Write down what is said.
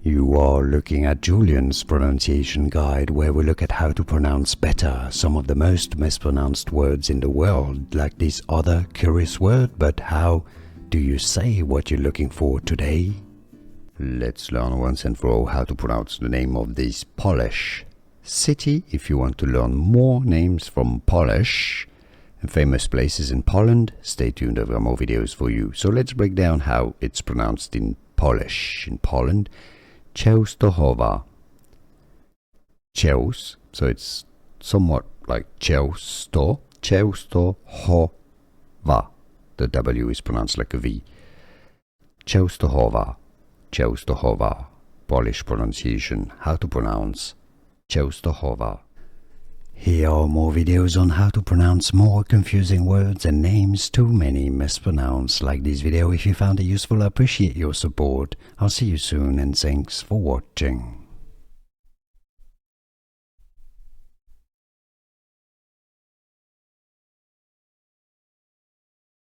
You are looking at Julian's pronunciation guide, where we look at how to pronounce better some of the most mispronounced words in the world, like this other curious word. But how do you say what you're looking for today? Let's learn once and for all how to pronounce the name of this Polish city. If you want to learn more names from Polish and famous places in Poland, stay tuned, I've got more videos for you. So let's break down how it's pronounced in Polish. In Poland, Częstochowa. Częs, so it's somewhat like Często, Częstochowa. The W is pronounced like a V. Częstochowa, Częstochowa. Polish pronunciation, how to pronounce Częstochowa. Here are more videos on how to pronounce more confusing words and names too many mispronounced. Like this video if you found it useful. I appreciate your support. I'll see you soon and thanks for watching.